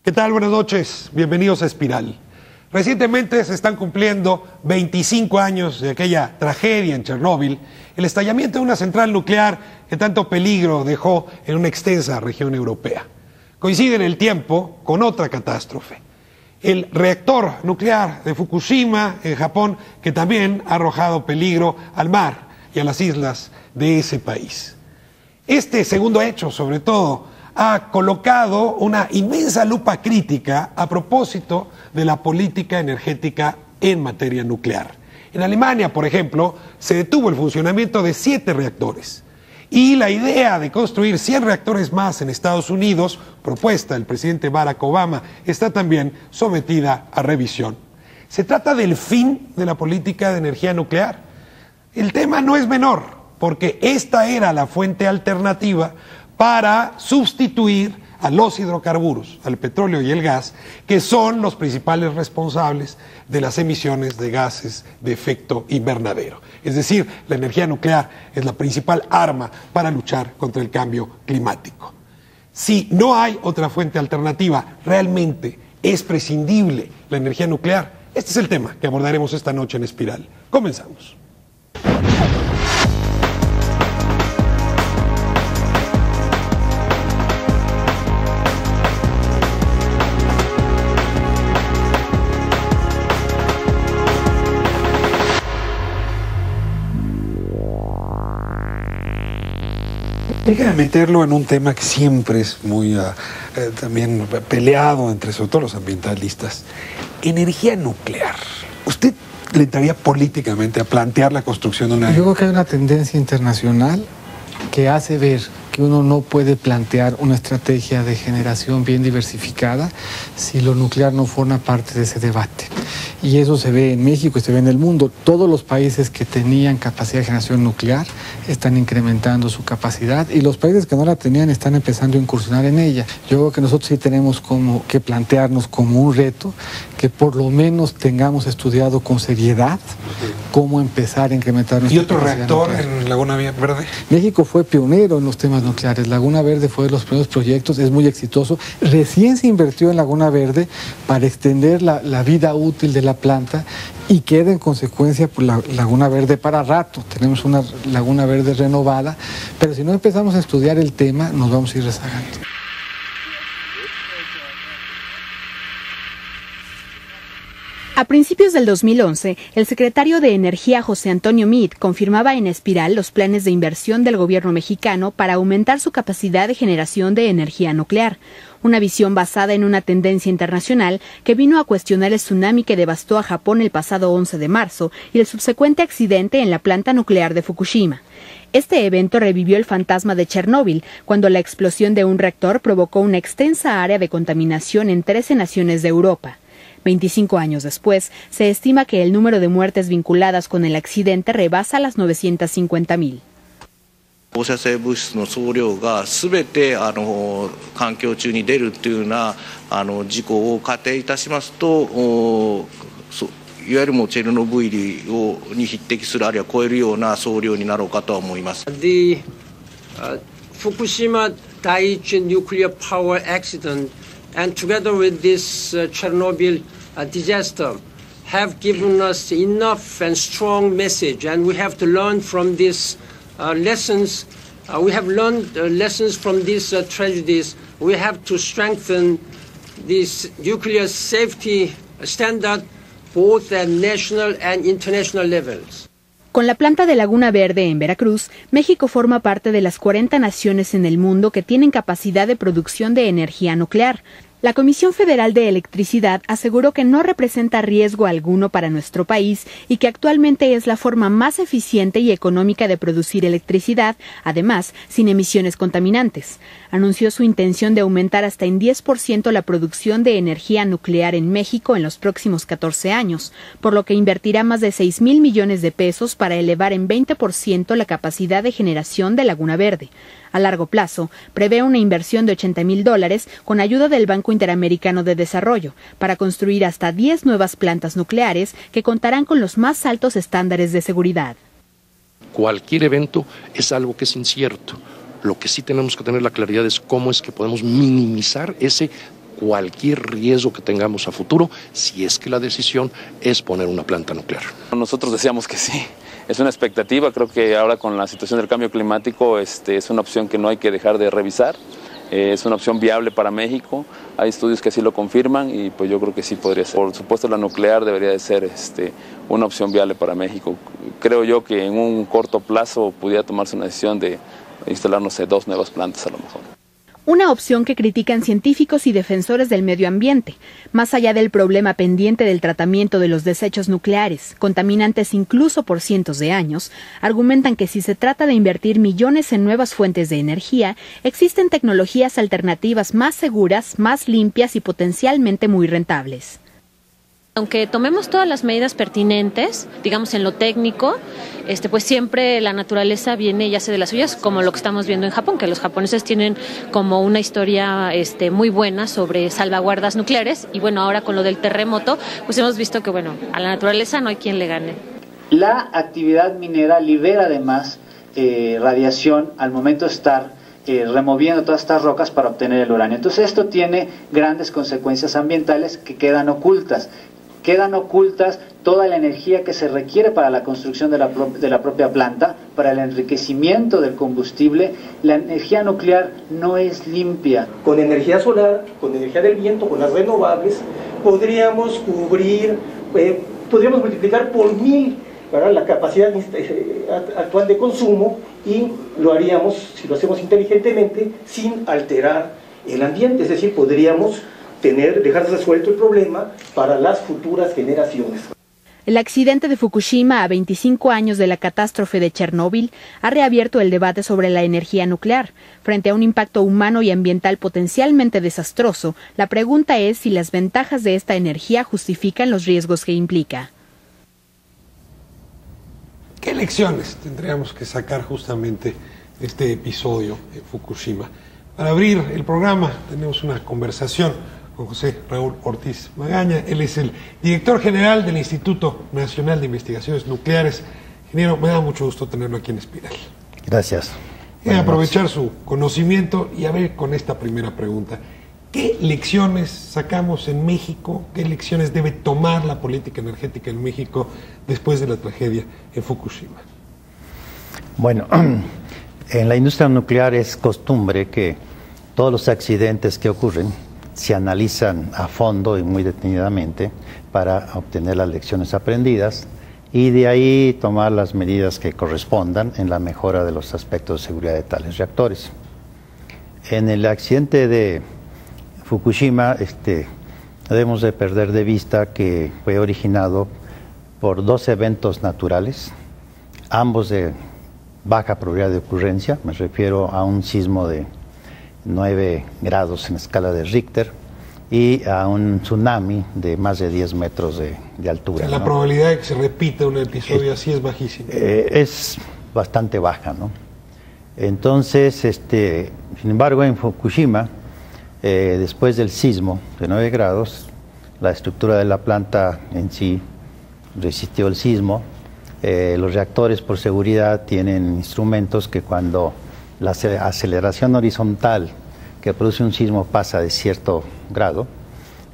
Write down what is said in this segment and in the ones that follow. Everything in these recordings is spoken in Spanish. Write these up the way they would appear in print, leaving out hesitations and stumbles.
¿Qué tal? Buenas noches. Bienvenidos a Espiral. Recientemente se están cumpliendo 25 años de aquella tragedia en Chernóbil, el estallamiento de una central nuclear que tanto peligro dejó en una extensa región europea. Coincide en el tiempo con otra catástrofe, el reactor nuclear de Fukushima en Japón, que también ha arrojado peligro al mar y a las islas de ese país. Este segundo hecho, sobre todo, ha colocado una inmensa lupa crítica a propósito de la política energética en materia nuclear. En Alemania, por ejemplo, se detuvo el funcionamiento de 7 reactores. Y la idea de construir 100 reactores más en Estados Unidos, propuesta del presidente Barack Obama, está también sometida a revisión. Se trata del fin de la política de energía nuclear. El tema no es menor, porque esta era la fuente alternativa para sustituir a los hidrocarburos, al petróleo y el gas, que son los principales responsables de las emisiones de gases de efecto invernadero. Es decir, la energía nuclear es la principal arma para luchar contra el cambio climático. Si no hay otra fuente alternativa, realmente es prescindible la energía nuclear. Este es el tema que abordaremos esta noche en Espiral. Comenzamos. Déjame meterlo en un tema que siempre es muy también peleado entre sobre todo los ambientalistas. Energía nuclear. ¿Usted le entraría políticamente a plantear la construcción de una? Yo creo que hay una tendencia internacional que hace ver que uno no puede plantear una estrategia de generación bien diversificada si lo nuclear no forma parte de ese debate. Y eso se ve en México y se ve en el mundo. Todos los países que tenían capacidad de generación nuclear están incrementando su capacidad y los países que no la tenían están empezando a incursionar en ella. Yo creo que nosotros sí tenemos que plantearnos como un reto que por lo menos tengamos estudiado con seriedad cómo empezar a incrementar nuestra capacidad. ¿Y otro reactor en Laguna Verde? México fue pionero en los temas nucleares. Laguna Verde fue de los primeros proyectos, es muy exitoso. Recién se invirtió en Laguna Verde para extender la vida útil de la planta y queda en consecuencia por la Laguna Verde para rato. Tenemos una Laguna Verde renovada, pero si no empezamos a estudiar el tema, nos vamos a ir rezagando. A principios del 2011, el secretario de Energía José Antonio Meade confirmaba en Espiral los planes de inversión del gobierno mexicano para aumentar su capacidad de generación de energía nuclear, una visión basada en una tendencia internacional que vino a cuestionar el tsunami que devastó a Japón el pasado 11 de marzo y el subsecuente accidente en la planta nuclear de Fukushima. Este evento revivió el fantasma de Chernóbil, cuando la explosión de un reactor provocó una extensa área de contaminación en 13 naciones de Europa. 25 años después, se estima que el número de muertes vinculadas con el accidente rebasa las 950,000. 放射性物質の総量がすべて環境中に出るというような事故を仮定いたしますと、いわゆるもうチェルノブイリに匹敵するあるいは超えるような総量になろうかとは思います。The Fukushima Daiichi nuclear power accident and together with this Chernobyl disaster have given us enough and strong message, and we have to learn from these lessons. We have learned lessons from these tragedies. We have to strengthen this nuclear safety standard both at national and international levels. Con la planta de Laguna Verde en Veracruz, México forma parte de las 40 naciones en el mundo que tienen capacidad de producción de energía nuclear. La Comisión Federal de Electricidad aseguró que no representa riesgo alguno para nuestro país y que actualmente es la forma más eficiente y económica de producir electricidad, además, sin emisiones contaminantes. Anunció su intención de aumentar hasta en 10% la producción de energía nuclear en México en los próximos 14 años, por lo que invertirá más de 6,000 millones de pesos para elevar en 20% la capacidad de generación de Laguna Verde. A largo plazo, prevé una inversión de $80,000 con ayuda del Banco Interamericano de Desarrollo para construir hasta 10 nuevas plantas nucleares que contarán con los más altos estándares de seguridad. Cualquier evento es algo que es incierto. Lo que sí tenemos que tener la claridad es cómo es que podemos minimizar ese cualquier riesgo que tengamos a futuro, si es que la decisión es poner una planta nuclear. Nosotros decíamos que sí. Es una expectativa, creo que ahora con la situación del cambio climático es una opción que no hay que dejar de revisar, es una opción viable para México, hay estudios que así lo confirman y pues yo creo que sí podría ser. Por supuesto la nuclear debería de ser una opción viable para México. Creo yo que en un corto plazo pudiera tomarse una decisión de instalar, no sé, 2 nuevas plantas a lo mejor. Una opción que critican científicos y defensores del medio ambiente, más allá del problema pendiente del tratamiento de los desechos nucleares, contaminantes incluso por cientos de años, argumentan que si se trata de invertir millones en nuevas fuentes de energía, existen tecnologías alternativas más seguras, más limpias y potencialmente muy rentables. Aunque tomemos todas las medidas pertinentes, digamos en lo técnico, pues siempre la naturaleza viene y hace de las suyas, como lo que estamos viendo en Japón, que los japoneses tienen como una historia muy buena sobre salvaguardas nucleares, y bueno, ahora con lo del terremoto, pues hemos visto que bueno, a la naturaleza no hay quien le gane. La actividad minera libera además radiación al momento de estar removiendo todas estas rocas para obtener el uranio. Entonces esto tiene grandes consecuencias ambientales que quedan ocultas. Quedan ocultas toda la energía que se requiere para la construcción de la propia planta, para el enriquecimiento del combustible. La energía nuclear no es limpia. Con energía solar, con energía del viento, con las renovables, podríamos cubrir, podríamos multiplicar por 1000, ¿verdad?, la capacidad actual de consumo, y lo haríamos, si lo hacemos inteligentemente, sin alterar el ambiente. Es decir, podríamos dejar resuelto el problema para las futuras generaciones. El accidente de Fukushima, a 25 años de la catástrofe de Chernóbil, ha reabierto el debate sobre la energía nuclear. Frente a un impacto humano y ambiental potencialmente desastroso, la pregunta es si las ventajas de esta energía justifican los riesgos que implica. ¿Qué lecciones tendríamos que sacar justamente de este episodio en Fukushima? Para abrir el programa tenemos una conversación con José Raúl Ortiz Magaña. Él es el director general del Instituto Nacional de Investigaciones Nucleares. Ingeniero, me da mucho gusto tenerlo aquí en Espiral. Gracias. Voy a aprovechar su conocimiento y a ver con esta primera pregunta. ¿Qué lecciones sacamos en México? ¿Qué lecciones debe tomar la política energética en México después de la tragedia en Fukushima? Bueno, en la industria nuclear es costumbre que todos los accidentes que ocurren se analizan a fondo y muy detenidamente para obtener las lecciones aprendidas y de ahí tomar las medidas que correspondan en la mejora de los aspectos de seguridad de tales reactores. En el accidente de Fukushima, no debemos de perder de vista que fue originado por 2 eventos naturales, ambos de baja probabilidad de ocurrencia. Me refiero a un sismo de 9 grados en escala de Richter y a un tsunami de más de 10 metros de altura. O sea, la probabilidad de que se repita un episodio así es bajísima. Es bastante baja, ¿no? Entonces, sin embargo, en Fukushima, después del sismo de 9 grados, la estructura de la planta en sí resistió el sismo. Los reactores, por seguridad, tienen instrumentos que cuando la aceleración horizontal que produce un sismo pasa de cierto grado,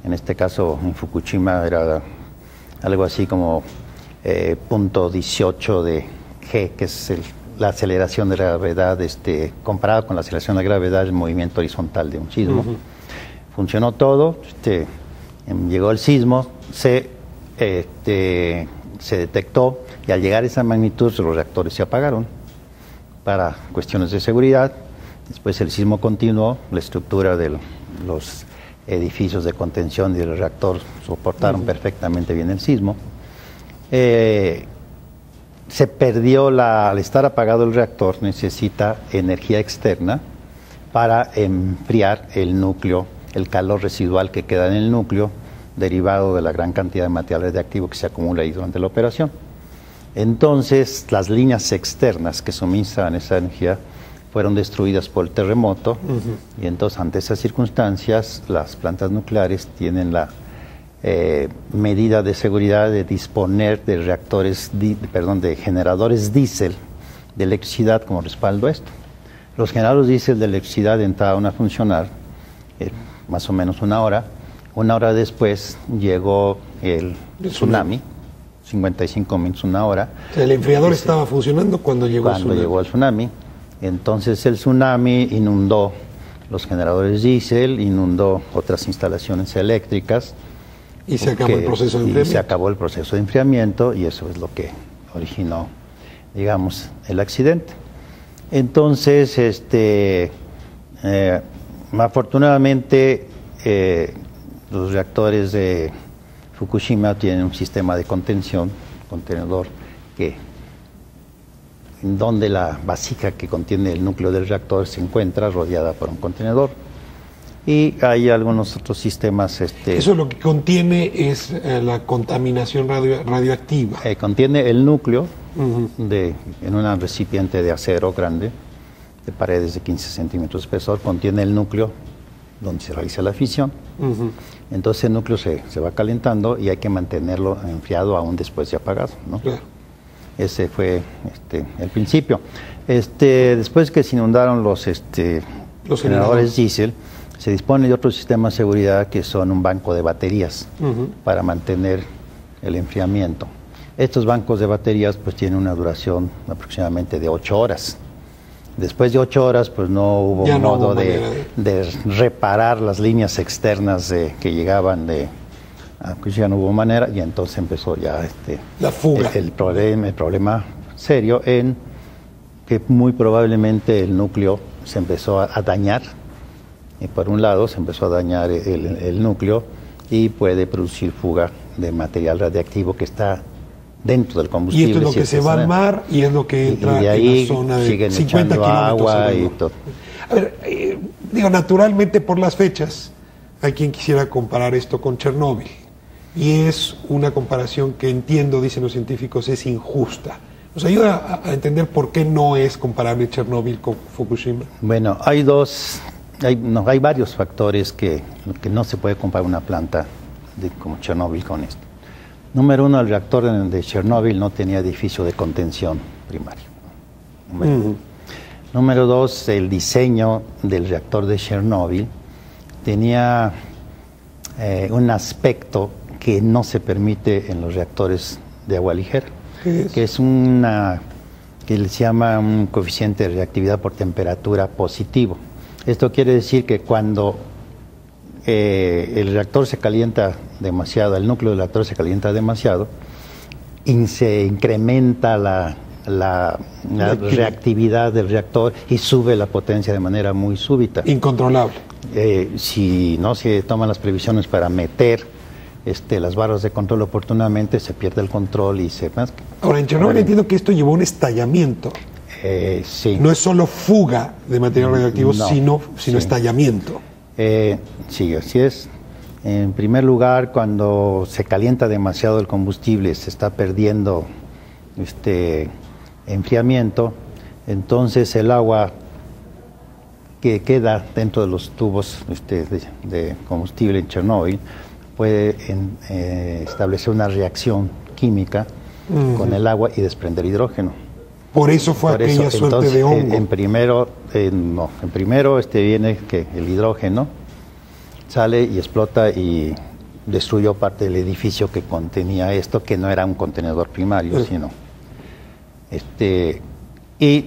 en este caso en Fukushima era algo así como 0.18 de G, que es la aceleración de la gravedad, comparado con la aceleración de la gravedad, el movimiento horizontal de un sismo. Funcionó todo, llegó el sismo, se detectó, y al llegar a esa magnitud los reactores se apagaron para cuestiones de seguridad. Después el sismo continuó, la estructura de los edificios de contención y del reactor soportaron perfectamente bien el sismo. Se perdió, al estar apagado el reactor, necesita energía externa para enfriar el núcleo, el calor residual que queda en el núcleo, derivado de la gran cantidad de material radiactivo que se acumula ahí durante la operación. Entonces, las líneas externas que suministran esa energía fueron destruidas por el terremoto, y entonces, ante esas circunstancias, las plantas nucleares tienen la medida de seguridad de disponer de de generadores diésel de electricidad como respaldo a esto. Los generadores diésel de electricidad entraron a funcionar más o menos una hora. Una hora después llegó el tsunami, 55 minutos, una hora. O sea, el enfriador estaba funcionando cuando llegó el tsunami. Entonces el tsunami inundó los generadores diésel, inundó otras instalaciones eléctricas. Y se acabó el proceso de enfriamiento. Y se acabó el proceso de enfriamiento y eso es lo que originó, digamos, el accidente. Entonces, afortunadamente, los reactores de Fukushima tienen un sistema de contención, contenedor, en donde la vasija que contiene el núcleo del reactor se encuentra rodeada por un contenedor. Y hay algunos otros sistemas. Eso lo que contiene es la contaminación radioactiva. Contiene el núcleo en un recipiente de acero grande, de paredes de 15 centímetros de espesor, contiene el núcleo donde se realiza la fisión. Entonces el núcleo se va calentando y hay que mantenerlo enfriado aún después de apagado, ¿no? Claro. Ese fue el principio. Después que se inundaron los generadores diésel, se dispone de otro sistema de seguridad que son un banco de baterías para mantener el enfriamiento. Estos bancos de baterías pues tienen una duración aproximadamente de 8 horas. Después de 8 horas pues no hubo modo de reparar las líneas externas que llegaban pues ya no hubo manera y entonces empezó ya la fuga. El problema serio en que muy probablemente el núcleo se empezó a dañar. Y por un lado se empezó a dañar el núcleo y puede producir fuga de material radiactivo que está dentro del combustible. Y esto es lo que se va al mar y es lo que entra y ahí en la zona de siguen 50 echando agua y todo. A ver, naturalmente por las fechas hay quien quisiera comparar esto con Chernóbil. Y es una comparación que entiendo, dicen los científicos, es injusta. ¿Nos ayuda a entender por qué no es comparable Chernóbil con Fukushima? Bueno, hay varios factores que no se puede comparar una planta como Chernóbil con esto. Número uno, el reactor de Chernóbil no tenía edificio de contención primario. Número dos, el diseño del reactor de Chernóbil tenía un aspecto que no se permite en los reactores de agua ligera, que es que se llama un coeficiente de reactividad por temperatura positivo. Esto quiere decir que cuando el reactor se calienta demasiado, el núcleo del reactor se calienta demasiado, y se incrementa la reactividad del reactor y sube la potencia de manera muy súbita. Incontrolable. Si no se toman las previsiones para meter las barras de control oportunamente, se pierde el control y se... Ahora, en Chernóbil entiendo que esto llevó a un estallamiento. Sí. No es solo fuga de material radioactivo, sino estallamiento. Sí, así es. En primer lugar, cuando se calienta demasiado el combustible, se está perdiendo enfriamiento, entonces el agua que queda dentro de los tubos de combustible en Chernóbil puede establecer una reacción química con el agua y desprender hidrógeno. Por eso fue aquella suerte de hongo. En primero viene que el hidrógeno sale y explota y destruyó parte del edificio que contenía esto, que no era un contenedor primario, sino y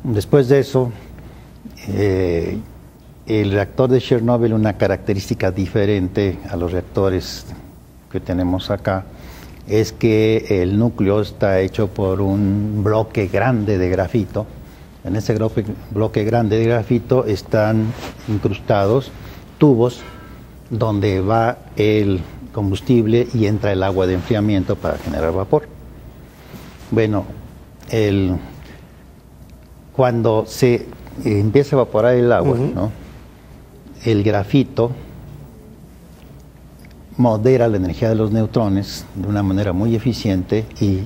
después de eso el reactor de Chernóbil, una característica diferente a los reactores que tenemos acá, es que el núcleo está hecho por un bloque grande de grafito. En ese bloque grande de grafito están incrustados tubos donde va el combustible y entra el agua de enfriamiento para generar vapor. Bueno, cuando se empieza a evaporar el agua, ¿no? El grafito modera la energía de los neutrones de una manera muy eficiente y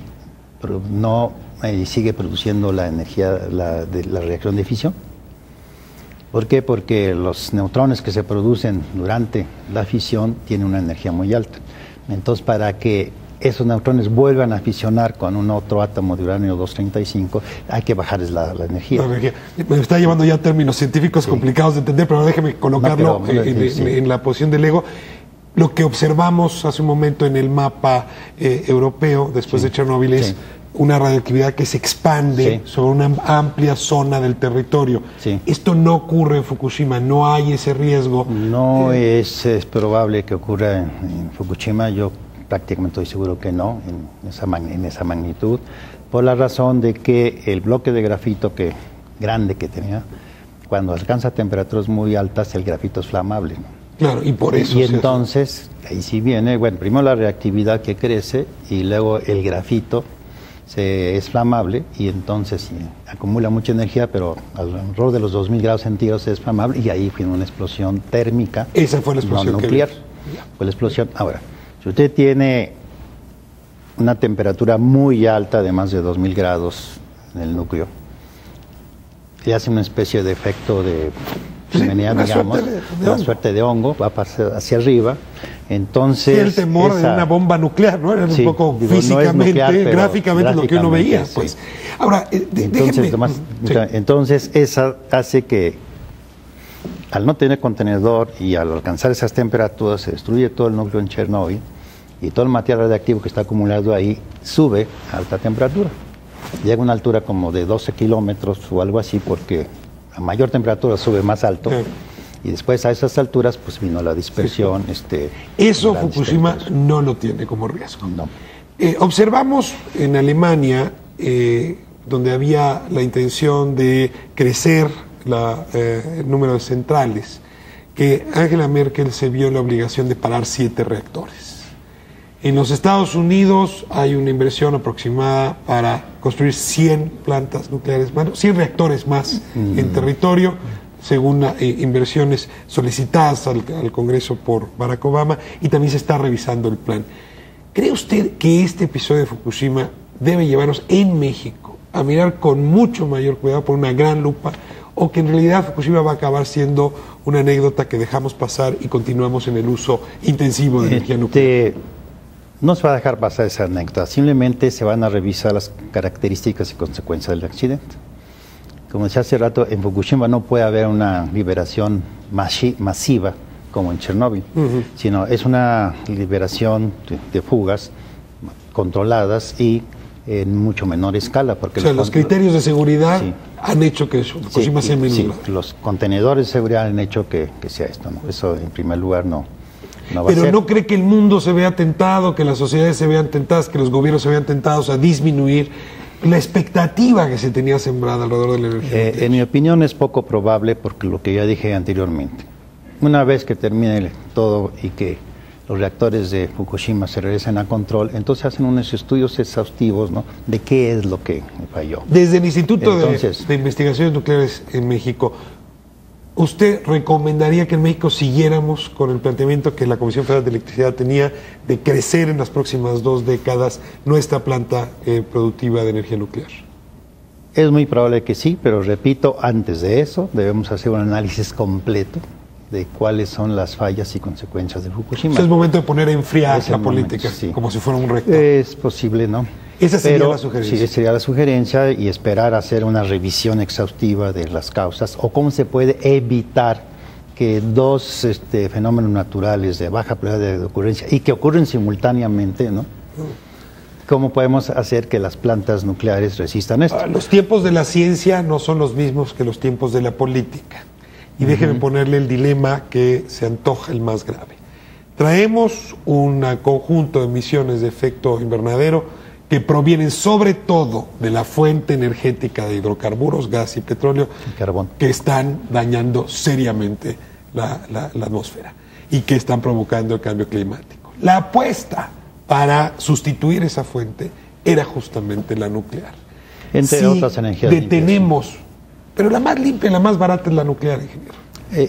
sigue produciendo la energía de la reacción de fisión. ¿Por qué? Porque los neutrones que se producen durante la fisión tienen una energía muy alta. Entonces, para que esos neutrones vuelvan a fisionar con un otro átomo de uranio 235, hay que bajarles la energía. Me está llevando ya términos científicos complicados de entender, pero déjeme colocarlo en la posición del ego. Lo que observamos hace un momento en el mapa europeo, después de Chernóbil, es una radioactividad que se expande sobre una amplia zona del territorio. Esto no ocurre en Fukushima, no hay ese riesgo. No es probable que ocurra en Fukushima, yo prácticamente estoy seguro que no, en esa magnitud, por la razón de que el bloque de grafito grande que tenía, cuando alcanza temperaturas muy altas, el grafito es flamable. Claro, y por eso. Y entonces, ahí sí viene, bueno, primero la reactividad que crece y luego el grafito es flamable y entonces acumula mucha energía, pero alrededor de los 2000 grados centígrados es flamable y ahí viene una explosión térmica. Esa fue la explosión no nuclear. Fue la explosión. Ahora, si usted tiene una temperatura muy alta de más de 2000 grados en el núcleo, le hace una especie de efecto de chimenea, digamos, una suerte de hongo, va a pasar hacia arriba. Entonces, el temor de una bomba nuclear, ¿no? Era un poco físicamente, no nuclear, gráficamente lo que uno veía. Pues. Ahora, entonces, esa hace que, al no tener contenedor y al alcanzar esas temperaturas, se destruye todo el núcleo en Chernóbil y todo el material radiactivo que está acumulado ahí sube a alta temperatura. Llega a una altura como de 12 kilómetros o algo así, porque a mayor temperatura sube más alto. Y después a esas alturas pues vino la dispersión. Eso Fukushima no lo tiene como riesgo. No. Observamos en Alemania, donde había la intención de crecer el número de centrales, que Angela Merkel se vio en la obligación de parar 7 reactores. En los Estados Unidos hay una inversión aproximada para construir 100 plantas nucleares, 100 reactores más en territorio, según inversiones solicitadas al Congreso por Barack Obama, y también se está revisando el plan. ¿Cree usted que este episodio de Fukushima debe llevarnos en México a mirar con mucho mayor cuidado, por una gran lupa, o que en realidad Fukushima va a acabar siendo una anécdota que dejamos pasar y continuamos en el uso intensivo de energía nuclear? No se va a dejar pasar esa anécdota, simplemente se van a revisar las características y consecuencias del accidente. Como decía hace rato, en Fukushima no puede haber una liberación masiva como en Chernóbil, sino es una liberación de fugas controladas y en mucho menor escala. Porque los criterios de seguridad han hecho que Fukushima sea menor. Sí, los contenedores de seguridad han hecho que sea esto, ¿no? Eso en primer lugar no va a ser. Pero ¿no cree que el mundo se vea tentado, que las sociedades se vean tentadas, que los gobiernos se vean tentados a disminuir la expectativa que se tenía sembrada alrededor de la energía? En mi opinión es poco probable, porque lo que ya dije anteriormente, una vez que termine todo y que los reactores de Fukushima se regresen a control, entonces hacen unos estudios exhaustivos, ¿no?, de qué es lo que falló. Desde el Instituto de Investigaciones Nucleares en México, ¿usted recomendaría que en México siguiéramos con el planteamiento que la Comisión Federal de Electricidad tenía de crecer en las próximas 2 décadas nuestra planta productiva de energía nuclear? Es muy probable que sí, pero repito, antes de eso debemos hacer un análisis completo de cuáles son las fallas y consecuencias de Fukushima. Es momento de poner a enfriar la política, como si fuera un reactor. Es posible, ¿no? Esa sería la sugerencia. Sí, sería la sugerencia, y esperar a hacer una revisión exhaustiva de las causas o cómo se puede evitar que 2 fenómenos naturales de baja probabilidad de ocurrencia y que ocurren simultáneamente, ¿no? ¿Cómo podemos hacer que las plantas nucleares resistan esto? Los tiempos de la ciencia no son los mismos que los tiempos de la política. Y déjeme ponerle el dilema que se antoja el más grave. Traemos un conjunto de emisiones de efecto invernadero que provienen sobre todo de la fuente energética de hidrocarburos, gas y petróleo, carbón, que están dañando seriamente la atmósfera y que están provocando el cambio climático. La apuesta para sustituir esa fuente era justamente la nuclear. Entre otras energías detenemos limpias. Pero la más limpia y la más barata es la nuclear, ingeniero.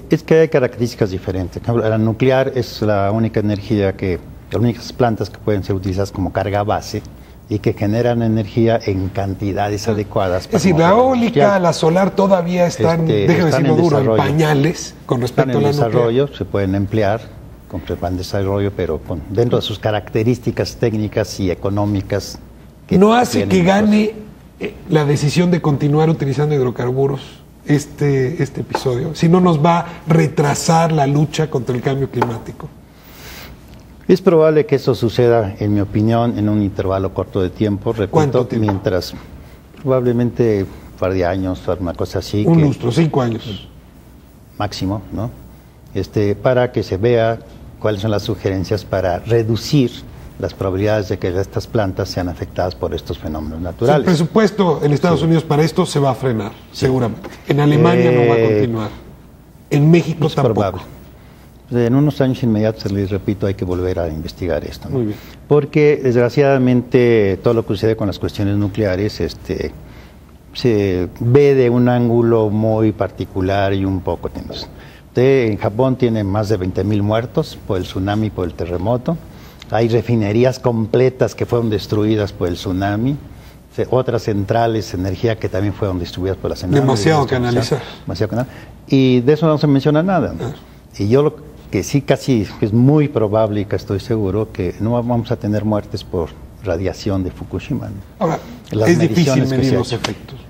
Es que hay características diferentes. La nuclear es la única energía las únicas plantas que pueden ser utilizadas como carga base y que generan energía en cantidades adecuadas. Es decir, la eólica, la solar todavía están, déjeme decirlo duro, en pañales con respecto a la nuclear. Están en desarrollo, se pueden emplear con plan de desarrollo, pero dentro de sus características técnicas y económicas. ¿No hace que gane la decisión de continuar utilizando hidrocarburos este episodio? Si no, nos va a retrasar la lucha contra el cambio climático. Es probable que eso suceda, en mi opinión, en un intervalo corto de tiempo. Repito, ¿cuánto tiempo? Mientras probablemente un par de años, una cosa así. Un lustro, 5 años. Máximo, ¿no? Para que se vea cuáles son las sugerencias para reducir las probabilidades de que estas plantas sean afectadas por estos fenómenos naturales. El presupuesto en Estados Unidos para esto se va a frenar, seguramente. En Alemania no va a continuar. En México tampoco. Probable. En unos años inmediatos, les repito, hay que volver a investigar esto, ¿no? Muy bien. Porque desgraciadamente todo lo que sucede con las cuestiones nucleares se ve de un ángulo muy particular y un poco tenso. En Japón tiene más de 20.000 muertos por el tsunami, por el terremoto. Hay refinerías completas que fueron destruidas por el tsunami. Otras centrales de energía que también fueron destruidas por la tsunami. Demasiado que analizar. Y de eso no se menciona nada, ¿no? Y yo lo que sí casi es muy probable y que estoy seguro que no vamos a tener muertes por radiación de Fukushima, ¿no? Ahora, es difícil medir los efectos.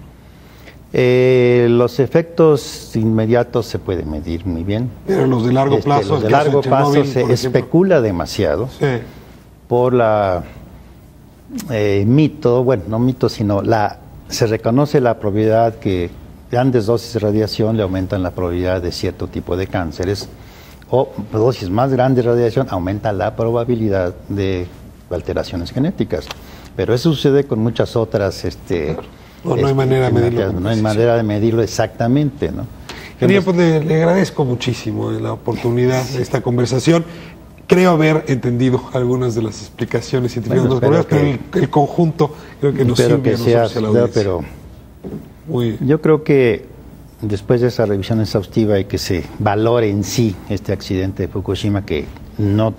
Los efectos inmediatos se pueden medir muy bien. Pero los de largo plazo, los de largo plazo se especula demasiado por la mito, bueno, no mito, sino se reconoce la probabilidad que grandes dosis de radiación le aumentan la probabilidad de cierto tipo de cánceres, o dosis más grandes de radiación aumenta la probabilidad de alteraciones genéticas. Pero eso sucede con muchas otras no hay manera de medirlo. No hay manera de medirlo exactamente, ¿no? Ingeniero, pues le agradezco muchísimo la oportunidad de esta conversación. Creo haber entendido algunas de las explicaciones científicas, pero el conjunto creo que nos sirve a nosotros, a la audiencia. Pero yo creo que después de esa revisión exhaustiva y que se valore en sí este accidente de Fukushima, que no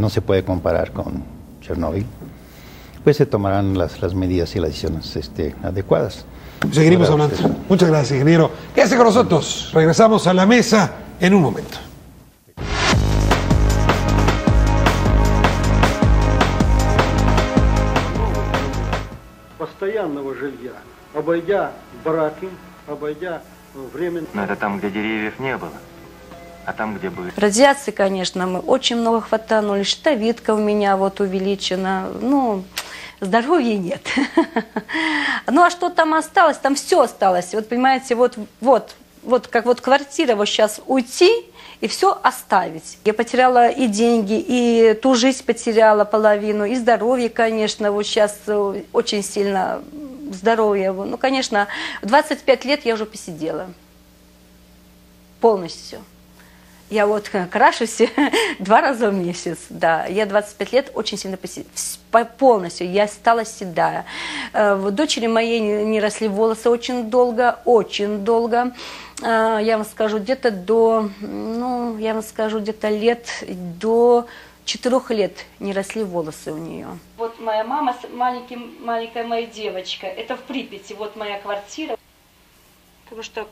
se puede comparar con Chernóbil, pues se tomarán las medidas y las decisiones adecuadas. Seguiremos hablando. Muchas gracias, ingeniero. Quédese con nosotros. Regresamos a la mesa en un momento. Постоянного жилья, обойдя бараки, обойдя временно. Но это там, где деревьев не было. А там, где были. Радиации, конечно, мы очень много хватанули. Щитовидка у меня вот увеличена. Здоровья нет. Ну, а что там осталось? Там все осталось. Вот, понимаете, вот как вот квартира, вот сейчас уйти и все оставить. Я потеряла и деньги, и ту жизнь потеряла половину, и здоровье, конечно, вот сейчас очень сильно здоровье. Ну, конечно, в 25 лет я уже посидела. Полностью. Я вот крашусь 2 раза в месяц, да. Я 25 лет очень сильно полностью, я стала седая. Дочери моей не росли волосы очень долго. Я вам скажу, где-то лет до 4 лет не росли волосы у нее. Вот моя мама, маленькая моя девочка, это в Припяти, вот моя квартира. Потому что...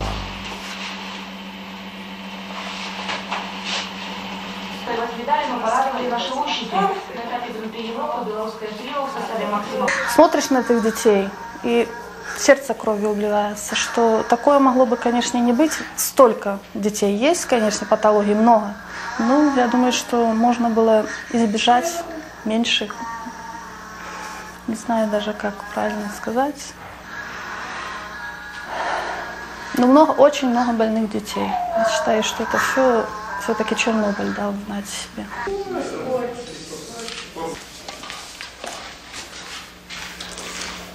Смотришь на этих детей, и сердце кровью обливается, что такое могло бы, конечно, не быть. Столько детей есть, конечно, патологий много. Но я думаю, что можно было избежать меньших. Не знаю даже, как правильно сказать. Но очень много больных детей. Я считаю, что это все-таки Чернобыль дал знать о себе.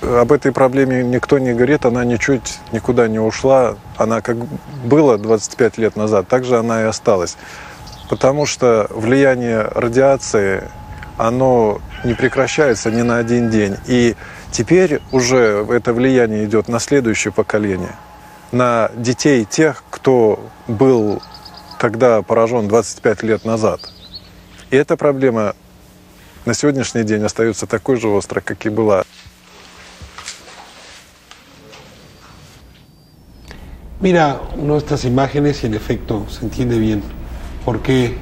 Об этой проблеме никто не говорит, она ничуть никуда не ушла. Она как была 25 лет назад, так же она и осталась. Потому что влияние радиации, оно не прекращается ни на один день. И теперь уже это влияние идет на следующее поколение, на детей тех, кто был тогда поражен 25 лет назад. И эта проблема на сегодняшний день остается такой же острой, как и была. Mira uno de estas imágenes y en efecto se entiende bien por qué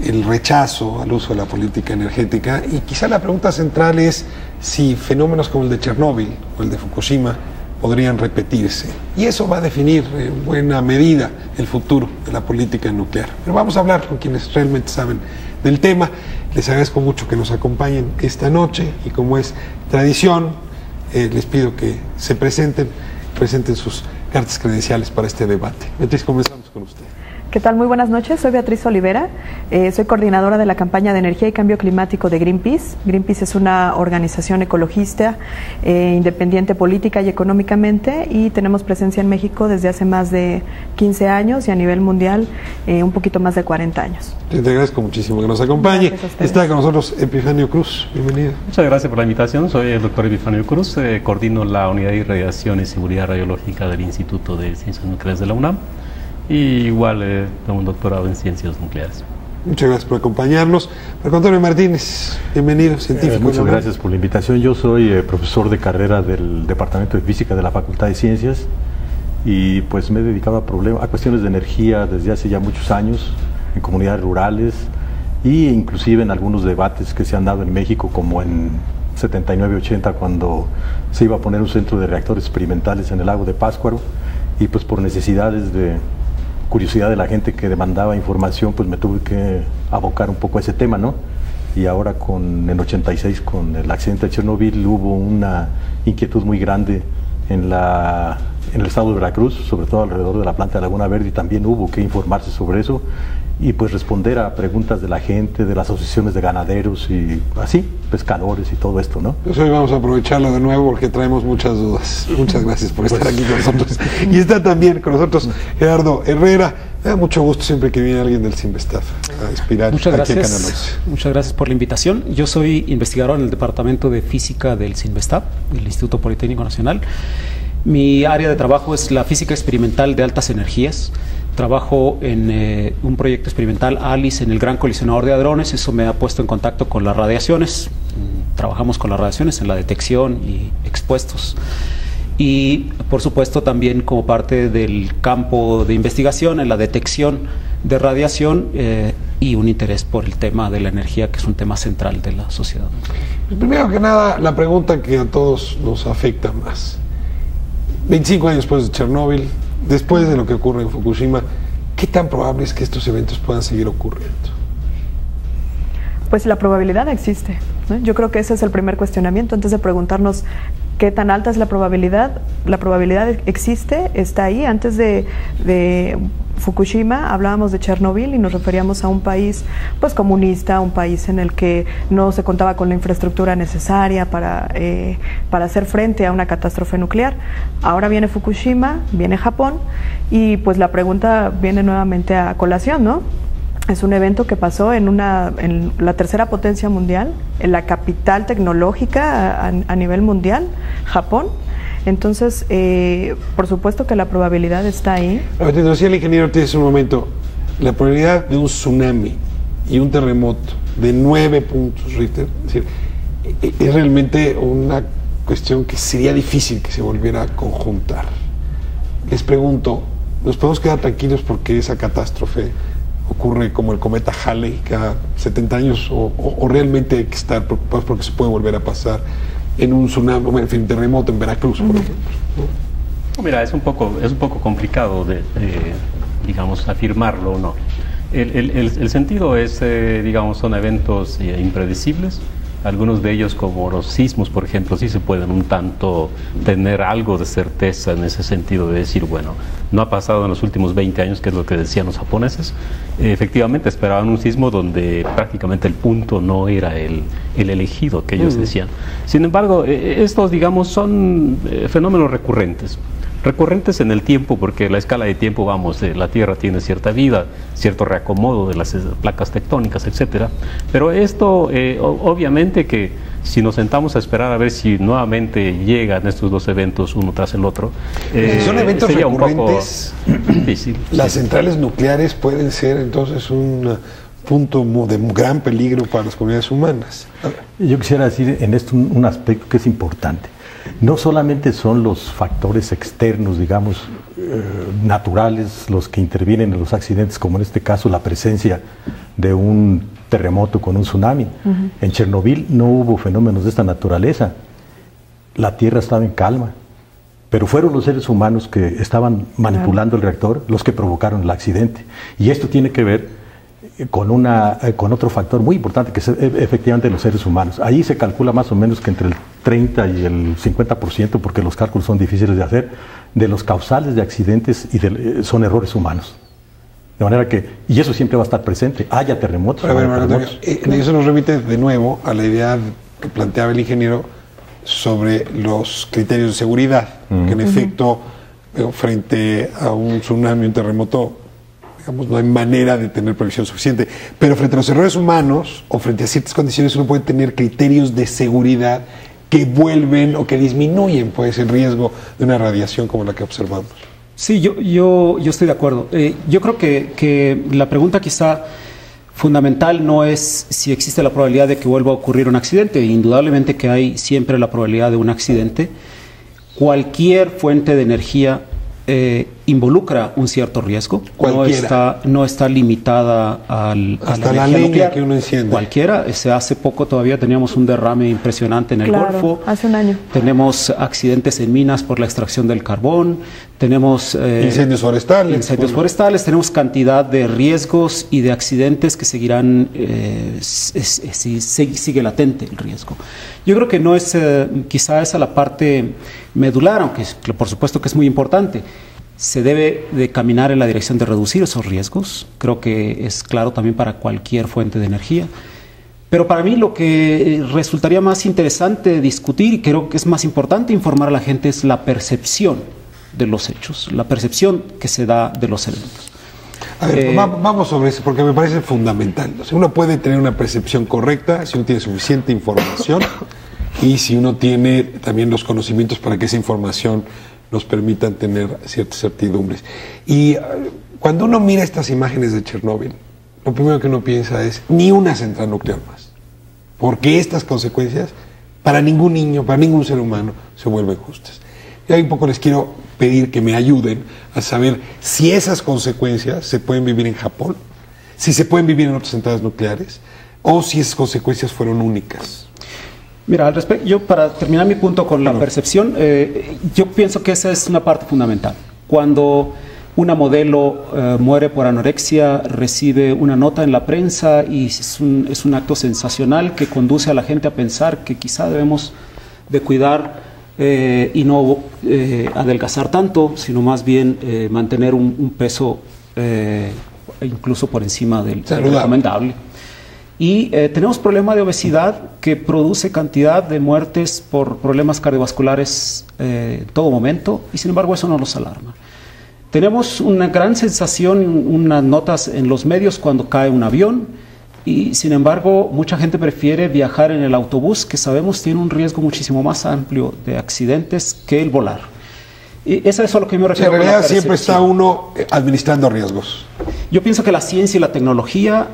el rechazo al uso de la política energética, y quizá la pregunta central es si fenómenos como el de Chernóbil o el de Fukushima podrían repetirse, y eso va a definir en buena medida el futuro de la política nuclear. Pero vamos a hablar con quienes realmente saben del tema. Les agradezco mucho que nos acompañen esta noche, y como es tradición, les pido que se presenten sus cartas credenciales para este debate. Beatriz, comenzamos con usted. ¿Qué tal? Muy buenas noches. Soy Beatriz Olivera. Soy coordinadora de la campaña de energía y cambio climático de Greenpeace. Greenpeace es una organización ecologista independiente política y económicamente, y tenemos presencia en México desde hace más de 15 años y a nivel mundial un poquito más de 40 años. Te agradezco muchísimo que nos acompañe. Está con nosotros Epifanio Cruz. Bienvenido. Muchas gracias por la invitación. Soy el doctor Epifanio Cruz. Coordino la Unidad de Irradiación y Seguridad Radiológica del Instituto de Ciencias Nucleares de la UNAM. Y igual tengo un doctorado en ciencias nucleares. Muchas gracias por acompañarnos. Marco Antonio Martínez, bienvenido, científico. Muchas gracias por la invitación. Yo soy profesor de carrera del Departamento de Física de la Facultad de Ciencias, y pues me he dedicado a cuestiones de energía desde hace ya muchos años en comunidades rurales, e inclusive en algunos debates que se han dado en México, como en 79-80, cuando se iba a poner un centro de reactores experimentales en el lago de Pátzcuaro, y pues por necesidades de curiosidad de la gente que demandaba información, pues me tuve que abocar un poco a ese tema, ¿no? Y ahora en 86, con el accidente de Chernóbil, hubo una inquietud muy grande en el estado de Veracruz, sobre todo alrededor de la planta de Laguna Verde, y también hubo que informarse sobre eso y pues responder a preguntas de la gente, de las asociaciones de ganaderos y así, pescadores y todo esto, ¿no? Pues hoy vamos a aprovecharlo de nuevo porque traemos muchas dudas. Muchas gracias por estar aquí con nosotros. Y está también con nosotros Gerardo Herrera. Me da mucho gusto siempre que viene alguien del CINVESTAF a Espiral. Muchas gracias. Muchas gracias por la invitación. Yo soy investigador en el Departamento de Física del CINVESTAF, del Instituto Politécnico Nacional. Mi área de trabajo es la física experimental de altas energías. Trabajo en un proyecto experimental ALICE en el Gran Colisionador de Hadrones. Eso me ha puesto en contacto con las radiaciones. Trabajamos con las radiaciones en la detección y expuestos. Y por supuesto también como parte del campo de investigación en la detección de radiación y un interés por el tema de la energía, que es un tema central de la sociedad. Primero que nada, la pregunta que a todos nos afecta más. 25 años después de Chernóbil, después de lo que ocurre en Fukushima, ¿qué tan probable es que estos eventos puedan seguir ocurriendo? Pues la probabilidad existe, ¿no? Yo creo que ese es el primer cuestionamiento. Antes de preguntarnos qué tan alta es la probabilidad existe, está ahí. Antes de Fukushima hablábamos de Chernóbil y nos referíamos a un país pues comunista, un país en el que no se contaba con la infraestructura necesaria para hacer frente a una catástrofe nuclear. Ahora viene Fukushima, viene Japón, y pues la pregunta viene nuevamente a colación, ¿no? Es un evento que pasó en la tercera potencia mundial, en la capital tecnológica a nivel mundial, Japón. Entonces, por supuesto que la probabilidad está ahí. Te decía el ingeniero Ortiz hace un momento, la probabilidad de un tsunami y un terremoto de 9 puntos Richter, es decir, es realmente una cuestión que sería difícil que se volviera a conjuntar. Les pregunto, ¿nos podemos quedar tranquilos porque esa catástrofe ocurre como el cometa Halley cada 70 años o realmente hay que estar preocupados porque se puede volver a pasar en un tsunami, en fin, terremoto en Veracruz, por ejemplo? Mira, es un poco complicado digamos, afirmarlo o no. El sentido es, digamos, son eventos impredecibles. Algunos de ellos, como los sismos, por ejemplo, sí se pueden un tanto tener algo de certeza en ese sentido de decir, bueno, no ha pasado en los últimos 20 años, que es lo que decían los japoneses. Efectivamente, esperaban un sismo donde prácticamente el punto no era el elegido que ellos decían. Sin embargo, estos, digamos, son fenómenos recurrentes en el tiempo, porque la escala de tiempo, vamos, la Tierra tiene cierta vida, cierto reacomodo de las placas tectónicas, etcétera. Pero esto, obviamente que si nos sentamos a esperar a ver si nuevamente llegan estos dos eventos uno tras el otro, si son eventos sería recurrentes, un poco difícil. Las centrales nucleares pueden ser entonces un punto de gran peligro para las comunidades humanas. Yo quisiera decir en esto un aspecto que es importante. No solamente son los factores externos, digamos, naturales los que intervienen en los accidentes, como en este caso la presencia de un terremoto con un tsunami. En Chernobyl no hubo fenómenos de esta naturaleza. La Tierra estaba en calma, pero fueron los seres humanos que estaban manipulando el reactor los que provocaron el accidente. Y esto tiene que ver con otro factor muy importante, que es efectivamente los seres humanos. Ahí se calcula más o menos que entre el 30 y el 50%, porque los cálculos son difíciles de hacer, de los causales de accidentes son errores humanos. De manera que, y eso siempre va a estar presente, haya terremotos. Eso nos remite de nuevo a la idea que planteaba el ingeniero sobre los criterios de seguridad, que en efecto, frente a un tsunami, un terremoto, digamos, no hay manera de tener previsión suficiente. Pero frente a los errores humanos o frente a ciertas condiciones uno puede tener criterios de seguridad que vuelven o que disminuyen pues, el riesgo de una radiación como la que observamos. Sí, yo estoy de acuerdo. Yo creo que la pregunta quizá fundamental no es si existe la probabilidad de que vuelva a ocurrir un accidente. Indudablemente que hay siempre la probabilidad de un accidente. Cualquier fuente de energía involucra un cierto riesgo. No está limitada hasta la leña que uno enciende. Cualquiera. Hace poco todavía teníamos un derrame impresionante en el Golfo. Hace un año. Tenemos accidentes en minas por la extracción del carbón. Tenemos incendios forestales. Tenemos cantidad de riesgos y de accidentes que seguirán, sigue latente el riesgo. Yo creo que no es quizá esa la parte medular, aunque por supuesto que es muy importante. Se debe de caminar en la dirección de reducir esos riesgos. Creo que es claro también para cualquier fuente de energía. Pero para mí lo que resultaría más interesante discutir, y creo que es más importante informar a la gente, es la percepción de los hechos, la percepción que se da de los eventos. A ver, vamos sobre eso, porque me parece fundamental. O sea, uno puede tener una percepción correcta si uno tiene suficiente información y si uno tiene también los conocimientos para que esa información nos permitan tener ciertas certidumbres. Y cuando uno mira estas imágenes de Chernóbil, lo primero que uno piensa es ni una central nuclear más, porque estas consecuencias para ningún niño, para ningún ser humano se vuelven justas. Y ahí un poco les quiero pedir que me ayuden a saber si esas consecuencias se pueden vivir en Japón, si se pueden vivir en otras centrales nucleares, o si esas consecuencias fueron únicas. Mira, al respecto, yo para terminar mi punto con la percepción, yo pienso que esa es una parte fundamental. Cuando una modelo muere por anorexia, recibe una nota en la prensa y es un acto sensacional que conduce a la gente a pensar que quizá debemos de cuidar y no adelgazar tanto, sino más bien mantener un peso incluso por encima del recomendable. Y tenemos problema de obesidad que produce cantidad de muertes por problemas cardiovasculares en todo momento, y sin embargo eso no nos alarma. Tenemos una gran sensación, unas notas en los medios cuando cae un avión, y sin embargo mucha gente prefiere viajar en el autobús, que sabemos tiene un riesgo muchísimo más amplio de accidentes que el volar. Y eso es a lo que me refiero. En realidad siempre está uno administrando riesgos. Yo pienso que la ciencia y la tecnología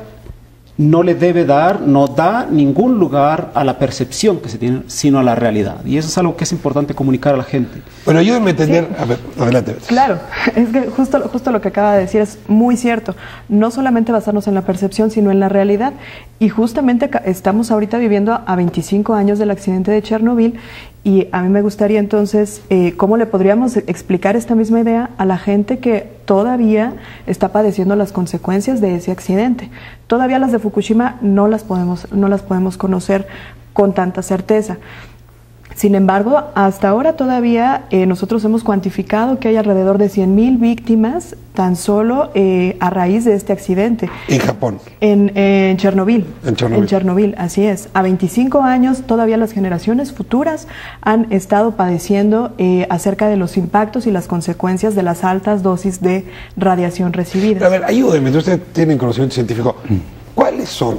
no le debe dar, no da ningún lugar a la percepción que se tiene, sino a la realidad. Y eso es algo que es importante comunicar a la gente. Bueno, ayúdenme a entender. Sí. A ver, adelante. Claro, es que justo lo que acaba de decir es muy cierto. No solamente basarnos en la percepción, sino en la realidad. Y justamente estamos ahorita viviendo a 25 años del accidente de Chernobyl. Y a mí me gustaría entonces, ¿cómo le podríamos explicar esta misma idea a la gente que todavía está padeciendo las consecuencias de ese accidente? Todavía las de Fukushima no las podemos conocer con tanta certeza. Sin embargo, hasta ahora todavía nosotros hemos cuantificado que hay alrededor de 100.000 víctimas tan solo a raíz de este accidente. ¿En Japón? En Chernobyl. En Chernobyl, así es. A 25 años todavía las generaciones futuras han estado padeciendo acerca de los impactos y las consecuencias de las altas dosis de radiación recibidas. A ver, ayúdenme, ustedes tienen conocimiento científico. ¿Cuáles son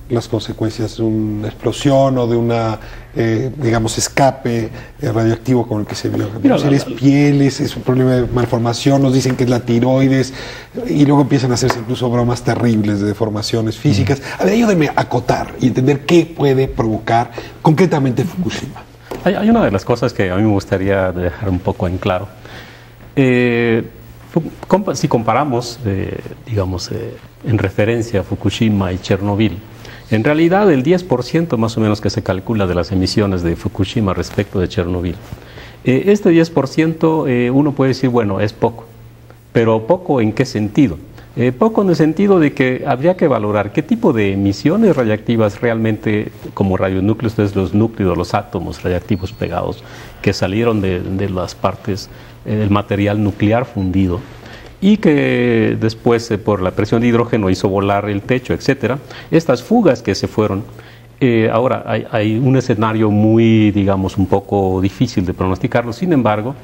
las consecuencias de una explosión o de una, digamos, escape radioactivo como el que se vio? ¿Es pieles? ¿Es un problema de malformación? Nos dicen que es la tiroides y luego empiezan a hacerse incluso bromas terribles de deformaciones físicas. A ver, ayúdenme a acotar y entender qué puede provocar concretamente Fukushima. Hay una de las cosas que a mí me gustaría dejar un poco en claro. Si comparamos, digamos, en referencia a Fukushima y Chernobyl, en realidad el 10% más o menos que se calcula de las emisiones de Fukushima respecto de Chernobyl, este 10% uno puede decir, bueno, es poco, pero ¿poco en qué sentido? Poco en el sentido de que habría que valorar qué tipo de emisiones radiactivas realmente, como radionúcleos, es los núcleos, los átomos radiactivos pegados que salieron de las partes del material nuclear fundido y que después por la presión de hidrógeno hizo volar el techo, etcétera. Estas fugas que se fueron, ahora hay un escenario muy, digamos, un poco difícil de pronosticarlo. Sin embargo,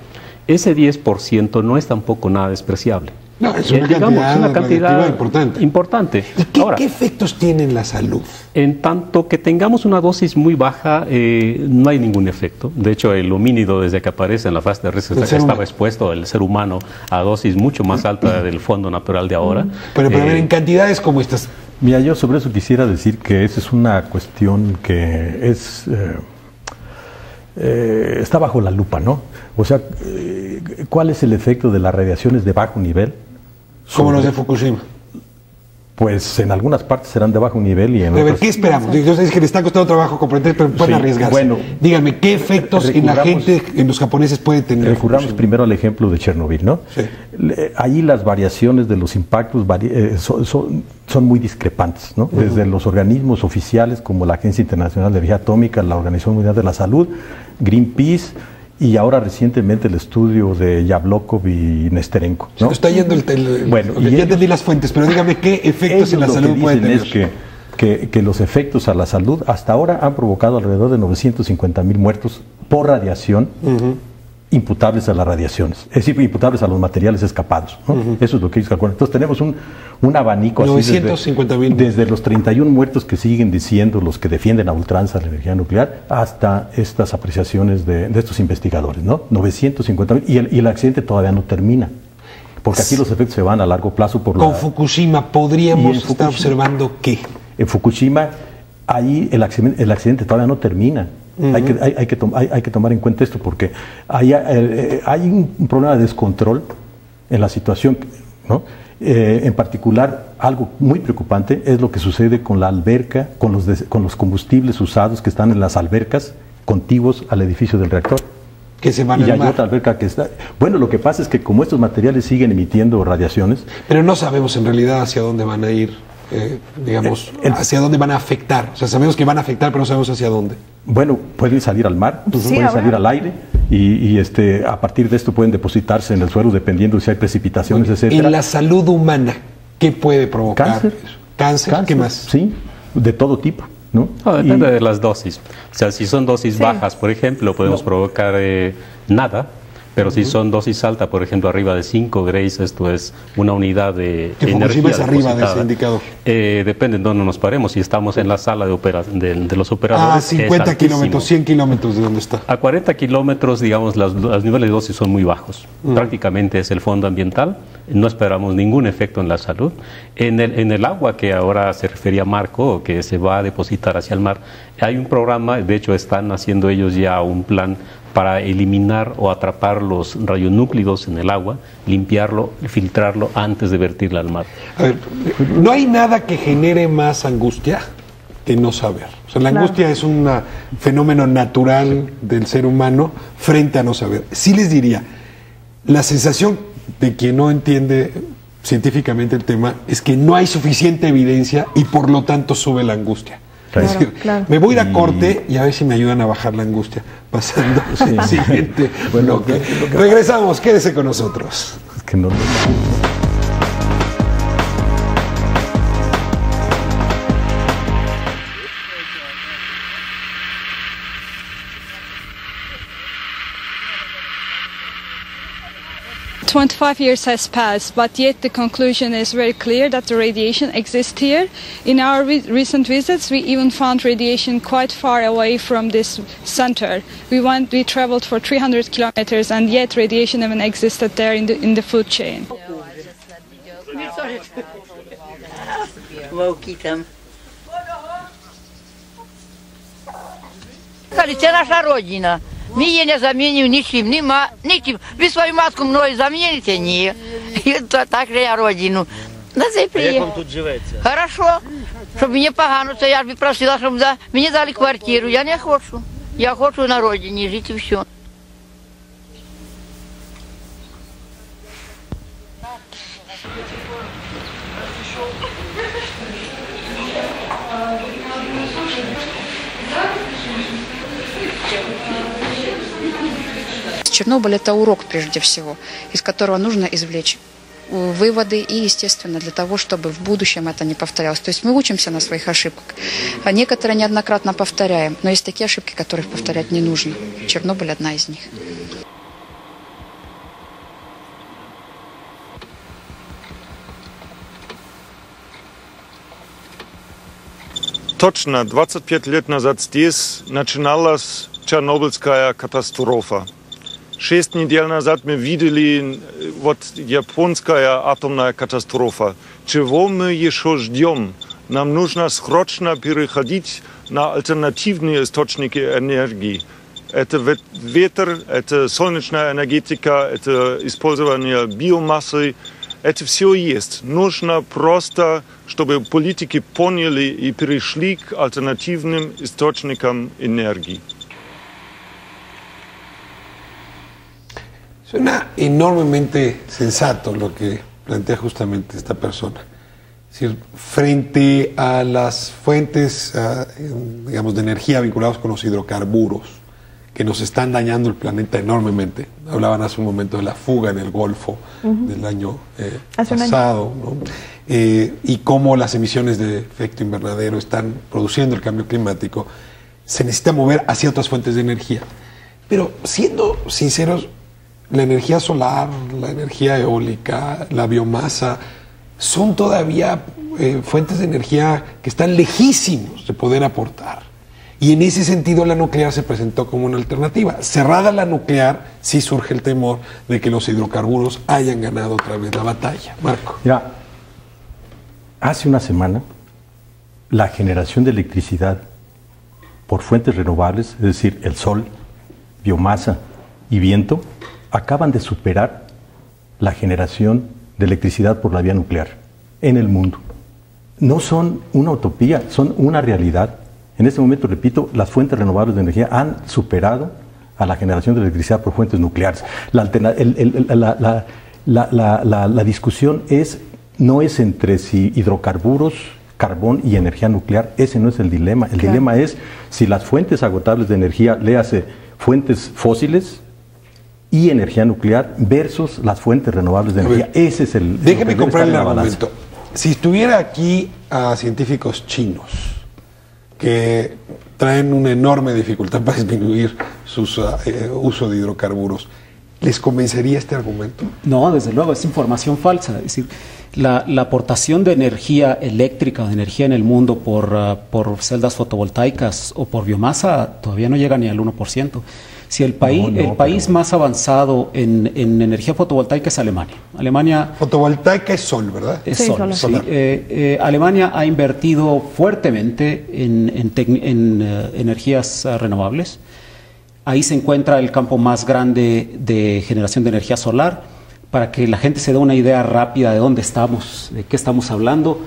ese 10% no es tampoco nada despreciable. No, es una cantidad importante. ¿Y qué efectos tiene en la salud? En tanto que tengamos una dosis muy baja, no hay ningún efecto. De hecho, el homínido, desde que aparece en la faz terrestre, estaba expuesto, el ser humano, a dosis mucho más alta del fondo natural de ahora. Pero en cantidades como estas. Mira, yo sobre eso quisiera decir que esa es una cuestión que está bajo la lupa, ¿no? O sea, ¿cuál es el efecto de las radiaciones de bajo nivel? Como los de Fukushima. Pues en algunas partes serán de bajo nivel y en otras... ¿Qué esperamos? Yo sé que les está costando trabajo comprender, pero pueden arriesgarse. Bueno, díganme, ¿qué efectos en la gente, en los japoneses puede tener? Recurramos primero al ejemplo de Chernobyl, ¿no? Sí. Ahí las variaciones de los impactos son muy discrepantes, ¿no? Desde los organismos oficiales como la Agencia Internacional de Energía Atómica, la Organización Mundial de la Salud, Greenpeace, y ahora recientemente el estudio de Yablokov y Nesterenko, ¿no? Está yendo bueno, ya entendí las fuentes, pero dígame qué efectos en la salud pueden tener. Es que los efectos a la salud hasta ahora han provocado alrededor de 950,000 muertos por radiación, imputables a las radiaciones, es decir, imputables a los materiales escapados, ¿no? Eso es lo que ellos calculan. Entonces tenemos un abanico 950,000 desde los 31 muertos que siguen diciendo los que defienden a ultranza la energía nuclear hasta estas apreciaciones de estos investigadores, ¿no? 950,000 y el accidente todavía no termina, porque aquí los efectos se van a largo plazo por Con Fukushima podríamos estar observando ¿qué? En Fukushima ahí el accidente todavía no termina. Hay que tomar en cuenta esto porque hay un problema de descontrol en la situación, ¿no? En particular, algo muy preocupante es lo que sucede con la alberca, con los combustibles usados que están en las albercas contiguos al edificio del reactor. Que se van y hay otra alberca que está... Bueno, lo que pasa es que como estos materiales siguen emitiendo radiaciones... Pero no sabemos en realidad hacia dónde van a ir, digamos, hacia dónde van a afectar. O sea, sabemos que van a afectar, pero no sabemos hacia dónde. Bueno, pueden salir al mar, pueden salir al aire y a partir de esto pueden depositarse en el suelo dependiendo si hay precipitaciones, etcétera. En la salud humana, ¿qué puede provocar? Cáncer, ¿qué más? Sí, de todo tipo, ¿no? Depende de las dosis. O sea, si son dosis bajas, por ejemplo, podemos provocar nada. Pero si son dosis altas, por ejemplo, arriba de 5 grays, esto es una unidad de energía es arriba de ese indicador. Depende de dónde nos paremos. Si estamos en la sala de los operadores. 50 kilómetros, 100 kilómetros de dónde está. A 40 kilómetros, digamos, los niveles de dosis son muy bajos. Prácticamente es el fondo ambiental. No esperamos ningún efecto en la salud. En el agua que ahora se refería Marco, que se va a depositar hacia el mar, hay un programa, de hecho están haciendo ellos ya un plan para eliminar o atrapar los radionúclidos en el agua, limpiarlo, filtrarlo antes de vertirlo al mar. A ver, no hay nada que genere más angustia que no saber. O sea, la angustia es un fenómeno natural del ser humano frente a no saber. Sí les diría, la sensación de quien no entiende científicamente el tema es que no hay suficiente evidencia y por lo tanto sube la angustia. Claro, es decir, me voy a ir a corte y a ver si me ayudan a bajar la angustia. Pasando al siguiente bloque. Regresamos, quédese con nosotros. Es que no. 25 years has passed, but yet the conclusion is very clear that the radiation exists here. In our recent visits, we even found radiation quite far away from this center. We traveled for 300 kilometers, and yet radiation even existed there in the food chain. Це наша родина. Ми її не замінюємо нічим, нічим. Ви свою матку мною заміните? Ні. так же я родину. На це приїхав. Як вам тут живеться? Хорошо. Щоб мені погано, то я б просила, щоб мені дали квартиру. Я не хочу. Я хочу на родині жити і все. Чернобыль – это урок прежде всего, из которого нужно извлечь выводы и, естественно, для того, чтобы в будущем это не повторялось. То есть мы учимся на своих ошибках, а некоторые неоднократно повторяем, но есть такие ошибки, которых повторять не нужно. Чернобыль – одна из них. Точно, 25 лет назад здесь начиналась Чернобыльская катастрофа. 6 недель назад мы видели вот японская атомная катастрофа. Чего мы еще ждем? Нам нужно срочно переходить на альтернативные источники энергии. Это ветер, это солнечная энергетика, это использование биомассы. Это все есть. Нужно просто, чтобы политики поняли и перешли к альтернативным источникам энергии. Suena enormemente sensato lo que plantea justamente esta persona. Es decir, frente a las fuentes, digamos, de energía vinculadas con los hidrocarburos, que nos están dañando el planeta enormemente. Hablaban hace un momento de la fuga en el Golfo del año pasado, ¿no? Y cómo las emisiones de efecto invernadero están produciendo el cambio climático. Se necesita mover hacia otras fuentes de energía. Pero siendo sinceros, la energía solar, la energía eólica, la biomasa, son todavía fuentes de energía que están lejísimos de poder aportar. Y en ese sentido la nuclear se presentó como una alternativa. Cerrada la nuclear, sí surge el temor de que los hidrocarburos hayan ganado otra vez la batalla. Marco. Mira, hace una semana la generación de electricidad por fuentes renovables, es decir, el sol, biomasa y viento, acaban de superar la generación de electricidad por la vía nuclear en el mundo. No son una utopía, son una realidad. En este momento, repito, las fuentes renovables de energía han superado a la generación de electricidad por fuentes nucleares. La discusión no es entre si hidrocarburos, carbón y energía nuclear. Ese no es el dilema. El dilema es si las fuentes agotables de energía, léase fuentes fósiles y energía nuclear versus las fuentes renovables de energía. Ese es el... Déjeme comprar el argumento. Si estuviera aquí a científicos chinos que traen una enorme dificultad para disminuir su uso de hidrocarburos, ¿les convencería este argumento? No, desde luego, es información falsa. Es decir, la aportación de energía eléctrica o de energía en el mundo por celdas fotovoltaicas o por biomasa todavía no llega ni al 1%. Si el país más avanzado en energía fotovoltaica es Alemania. Fotovoltaica es sol, ¿verdad? Es sol. Sí. Alemania ha invertido fuertemente en energías renovables. Ahí se encuentra el campo más grande de generación de energía solar. Para que la gente se dé una idea rápida de dónde estamos, de qué estamos hablando.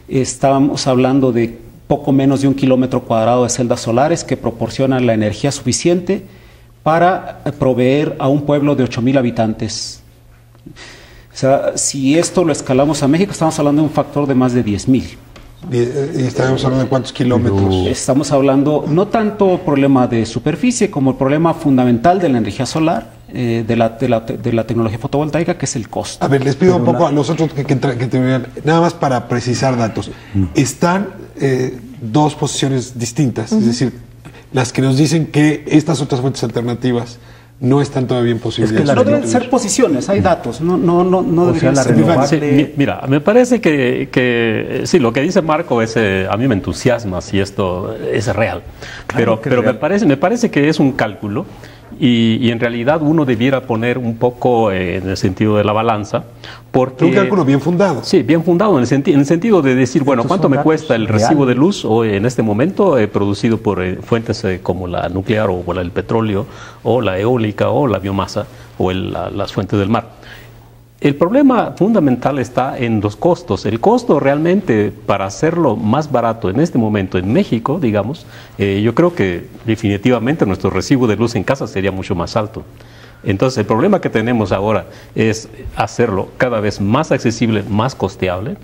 Estamos hablando de poco menos de 1 kilómetro cuadrado de celdas solares que proporcionan la energía suficiente para proveer a un pueblo de 8,000 habitantes. O sea, si esto lo escalamos a México, estamos hablando de un factor de más de 10,000. ¿Y estamos hablando de cuántos kilómetros? Estamos hablando no tanto problema de superficie como el problema fundamental de la energía solar, de la tecnología fotovoltaica, que es el costo. A ver, les pido un poco a los otros que terminan, nada más para precisar datos. Están dos posiciones distintas, es decir, las que nos dicen que estas otras fuentes alternativas no están todavía en posibilidades. Es que no deben ser posiciones, hay datos, no deberían ser. Sí, mira, me parece que sí, lo que dice Marco es, a mí me entusiasma si esto es real, pero me parece que es un cálculo y en realidad uno debiera poner un poco en el sentido de la balanza, porque... Un cálculo bien fundado. Sí, bien fundado en el sentido de decir, bueno, ¿cuánto me cuesta el recibo de luz hoy en este momento producido por fuentes como la nuclear o el petróleo o la eólica o la biomasa o las fuentes del mar? El problema fundamental está en los costos. El costo realmente para hacerlo más barato en este momento en México, digamos, yo creo que definitivamente nuestro recibo de luz en casa sería mucho más alto. Entonces el problema que tenemos ahora es hacerlo cada vez más accesible, más costeable.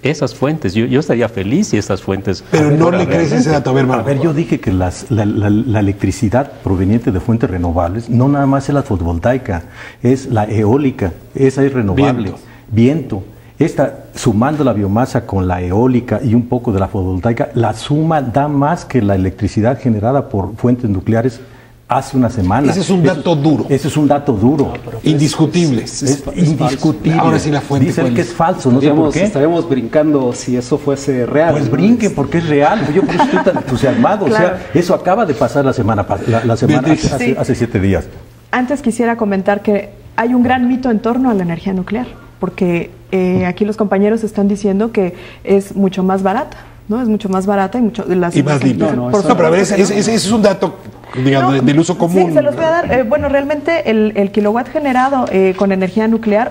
Esas fuentes, yo estaría feliz si esas fuentes... Pero no le crees ese dato, a ver, yo dije que la electricidad proveniente de fuentes renovables no nada más es la fotovoltaica, es la eólica, esa es renovable, viento. Esta, sumando la biomasa con la eólica y un poco de la fotovoltaica, la suma da más que la electricidad generada por fuentes nucleares hace una semana. Ese es un dato duro. Ese es un dato duro. Indiscutible. Es indiscutible. Ahora sí la fuente. Dicen que es falso, no sé por qué. Estaríamos brincando si eso fuese real. Pues brinque, porque es real. Yo por eso estoy tan entusiasmado. Claro. O sea, eso acaba de pasar la semana hace 7 días. Antes quisiera comentar que hay un gran mito en torno a la energía nuclear, porque aquí los compañeros están diciendo que es mucho más barata, ¿no? Es mucho más barata y más limpia. No, pero a ver, ese es un dato, digamos, del uso común. Sí, se los voy a dar. Bueno, realmente el kilowatt generado con energía nuclear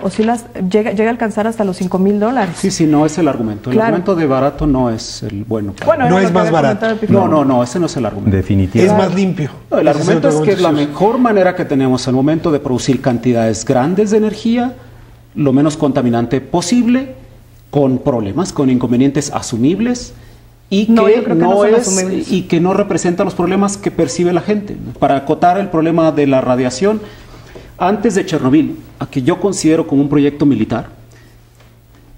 llega a alcanzar hasta los $5,000. Sí, no es el argumento. El argumento de barato no es el bueno. No es más barato. No, ese no es el argumento. Definitivamente. Es más limpio. No, el argumento es que la mejor manera que tenemos al momento de producir cantidades grandes de energía, lo menos contaminante posible, con problemas, con inconvenientes asumibles, y que no representa los problemas que percibe la gente. Para acotar el problema de la radiación, antes de Chernobyl, a que yo considero como un proyecto militar,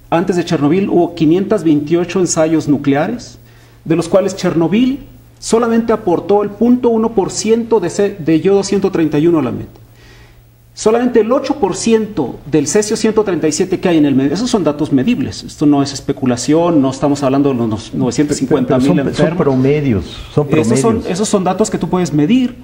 antes de Chernobyl hubo 528 ensayos nucleares, de los cuales Chernobyl solamente aportó el 0.1% de yodo 131 a la mente. Solamente el 8% del cesio 137 que hay en el medio, esos son datos medibles. Esto no es especulación, no estamos hablando de los 950,000 enfermos. Son promedios. Esos son datos que tú puedes medir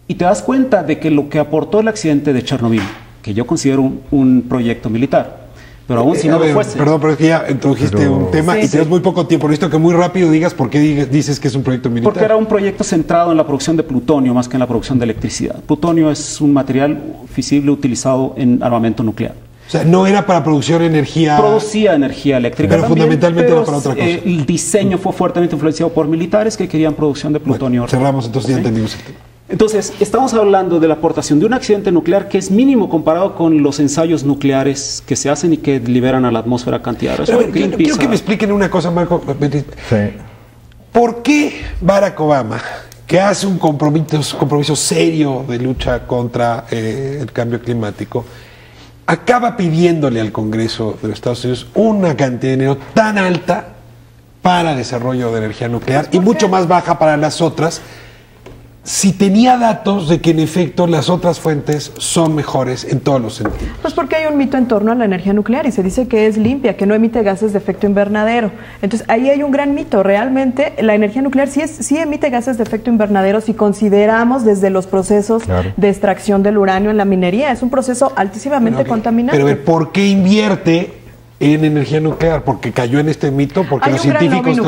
y te das cuenta de que lo que aportó el accidente de Chernobyl, que yo considero un proyecto militar, pero aún si no lo fuese. Perdón, pero es que ya introdujiste un tema y tenemos muy poco tiempo. Necesito que muy rápido digas por qué dices que es un proyecto militar. Porque era un proyecto centrado en la producción de plutonio más que en la producción de electricidad. Plutonio es un material fisible utilizado en armamento nuclear. O sea, no era para producción de energía... Producía energía eléctrica pero también, fundamentalmente era para otra cosa. El diseño fue fuertemente influenciado por militares que querían producción de plutonio. Bueno, cerramos, entonces ya entendimos el tema. Entonces, estamos hablando de la aportación de un accidente nuclear que es mínimo comparado con los ensayos nucleares que se hacen y que liberan a la atmósfera cantidad de residuos. Quiero que me expliquen una cosa, Marco. Sí. ¿Por qué Barack Obama, que hace un compromiso serio de lucha contra el cambio climático, acaba pidiéndole al Congreso de los Estados Unidos una cantidad de dinero tan alta para desarrollo de energía nuclear y mucho más baja para las otras, si tenía datos de que en efecto las otras fuentes son mejores en todos los sentidos? Pues porque hay un mito en torno a la energía nuclear y se dice que es limpia, que no emite gases de efecto invernadero. Entonces ahí hay un gran mito. Realmente la energía nuclear sí emite gases de efecto invernadero si consideramos desde los procesos de extracción del uranio en la minería. Es un proceso altísimamente contaminante. Pero ¿por qué invierte en energía nuclear? Porque cayó en este mito, porque los científicos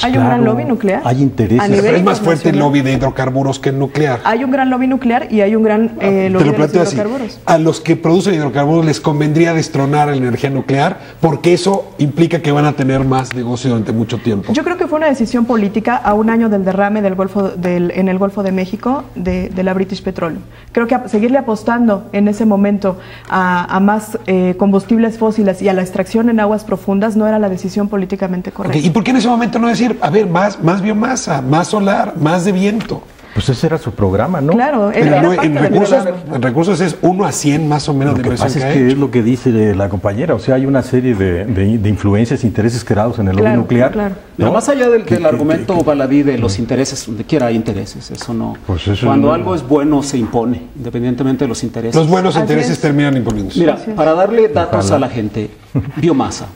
hay un gran lobby nuclear. Hay intereses. Es más fuerte el lobby de hidrocarburos que el nuclear. Hay un gran lobby nuclear y hay un gran lobby de los hidrocarburos. A los que producen hidrocarburos les convendría destronar la energía nuclear porque eso implica que van a tener más negocio durante mucho tiempo. Yo creo que fue una decisión política a un año del derrame en el Golfo de México de la British Petroleum. Creo que seguirle apostando en ese momento a más combustibles fósiles y a la extracción en aguas profundas no era la decisión políticamente correcta. ¿Y por qué en ese momento no decir, a ver, más biomasa, más solar, más de viento? Pues ese era su programa, ¿no? Claro, en recursos es 1 a 100 más o menos de inversión. Lo que pasa es que es lo que dice la compañera, o sea, hay una serie de influencias, intereses creados en el lobby nuclear. Claro. ¿No? Más allá del argumento baladí de los intereses, donde quiera hay intereses, eso no. Pues eso cuando algo es bueno se impone, independientemente de los intereses. Los buenos intereses terminan imponiéndose. Mira, para darle datos a la gente, biomasa.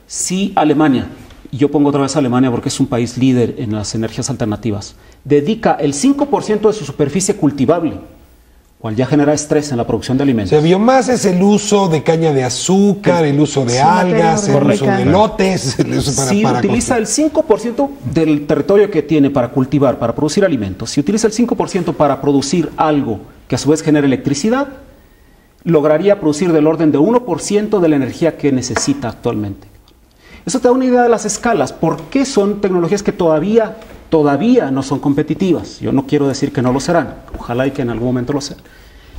Si Alemania, y yo pongo otra vez a Alemania porque es un país líder en las energías alternativas, dedica el 5% de su superficie cultivable, cual ya genera estrés en la producción de alimentos. O sea, biomasa es el uso de caña de azúcar, el uso de algas, el uso de lotes. Si utiliza el 5% del territorio que tiene para cultivar, para producir alimentos, si utiliza el 5% para producir algo que a su vez genera electricidad, lograría producir del orden de 1% de la energía que necesita actualmente. Eso te da una idea de las escalas. ¿Por qué son tecnologías que todavía no son competitivas? Yo no quiero decir que no lo serán. Ojalá y que en algún momento lo sean.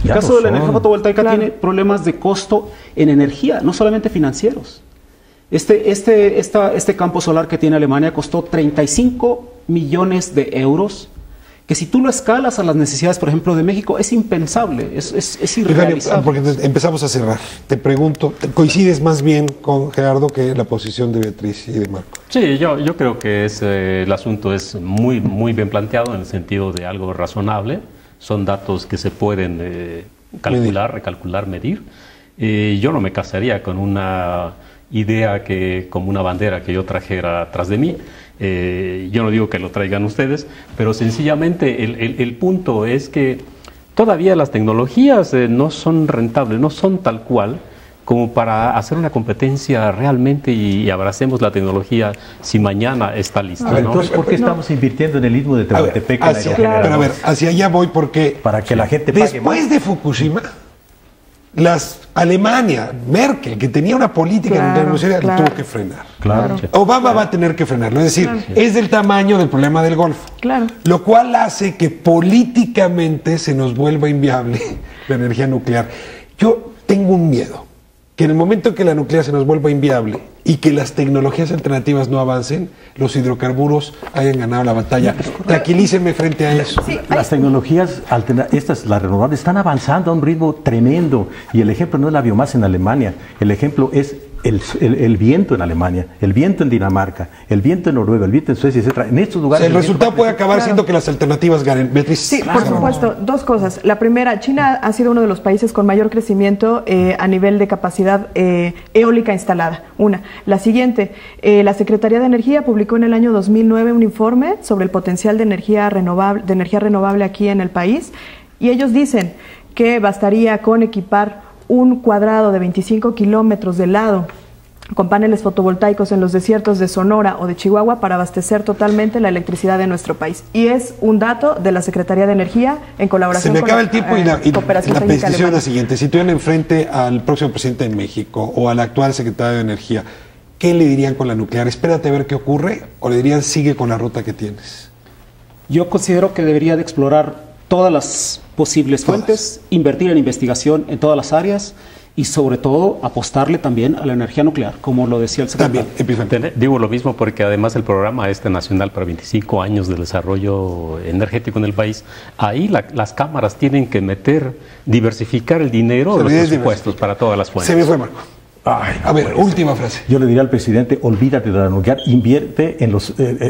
El caso de la energía fotovoltaica tiene problemas de costo en energía, no solamente financieros. Este campo solar que tiene Alemania costó 35 millones de euros, que si tú lo escalas a las necesidades, por ejemplo, de México, es impensable, es irrealizable. Porque empezamos a cerrar. Te pregunto, ¿coincides más bien con Gerardo que la posición de Beatriz y de Marco? Sí, yo creo que el asunto es muy bien planteado en el sentido de algo razonable. Son datos que se pueden calcular, recalcular, medir. Yo no me casaría con una idea como una bandera que yo trajera atrás de mí. Yo no digo que lo traigan ustedes, pero sencillamente el punto es que todavía las tecnologías no son rentables, no son tal cual como para hacer una competencia realmente y abracemos la tecnología si mañana está lista. A ver, entonces, ¿por qué estamos invirtiendo en el istmo de Tehuantepec? Pero a ver, hacia allá voy porque para que la gente pague después de Fukushima, Alemania, Merkel, que tenía una política nuclear, lo tuvo que frenar. Obama va a tener que frenarlo. Es decir, es del tamaño del problema del Golfo. Lo cual hace que políticamente se nos vuelva inviable la energía nuclear. Yo tengo un miedo, que en el momento en que la nuclear se nos vuelva inviable y que las tecnologías alternativas no avancen, los hidrocarburos hayan ganado la batalla. Tranquilícenme frente a eso. Las tecnologías alternativas, las renovables, están avanzando a un ritmo tremendo. Y el ejemplo no es la biomasa en Alemania, el ejemplo es el viento en Alemania, el viento en Dinamarca, el viento en Noruega, el viento en Suecia, etc. En estos lugares... el resultado puede acabar siendo que las alternativas ganen. Beatriz. Sí, por supuesto. Dos cosas. La primera, China ha sido uno de los países con mayor crecimiento a nivel de capacidad eólica instalada. Una. La siguiente, la Secretaría de Energía publicó en el año 2009 un informe sobre el potencial de energía renovable aquí en el país, y ellos dicen que bastaría con equipar un cuadrado de 25 kilómetros de lado con paneles fotovoltaicos en los desiertos de Sonora o de Chihuahua para abastecer totalmente la electricidad de nuestro país. Y es un dato de la Secretaría de Energía en colaboración con Se me acaba el tiempo y la petición es la alemana. siguiente. Si tuvieran enfrente al próximo presidente de México o al actual secretario de Energía, ¿qué le dirían con la nuclear? ¿Espérate a ver qué ocurre? ¿O le dirían sigue con la ruta que tienes? Yo considero que debería de explorar todas las posibles fuentes, invertir en investigación en todas las áreas y sobre todo apostarle también a la energía nuclear, como lo decía el secretario. Digo lo mismo porque además el programa nacional para 25 años del desarrollo energético en el país, ahí las cámaras tienen que diversificar el dinero de los presupuestos para todas las fuentes. Se me fue, Marco. A ver, última frase. Yo le diría al presidente, olvídate de la nuclear, invierte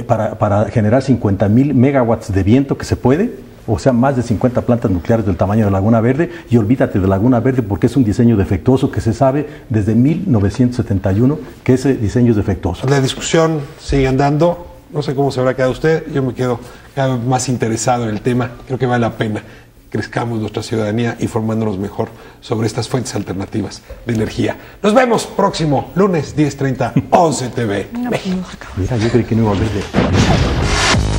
para generar 50,000 megawatts de viento que se puede, o sea, más de 50 plantas nucleares del tamaño de Laguna Verde, y olvídate de Laguna Verde porque es un diseño defectuoso que se sabe desde 1971 que ese diseño es defectuoso. La discusión sigue andando, no sé cómo se habrá quedado usted, yo me quedo cada vez más interesado en el tema, creo que vale la pena crezcamos nuestra ciudadanía informándonos mejor sobre estas fuentes alternativas de energía. Nos vemos próximo lunes 10:30, 11 TV. Mira, yo creí que no iba a volver de...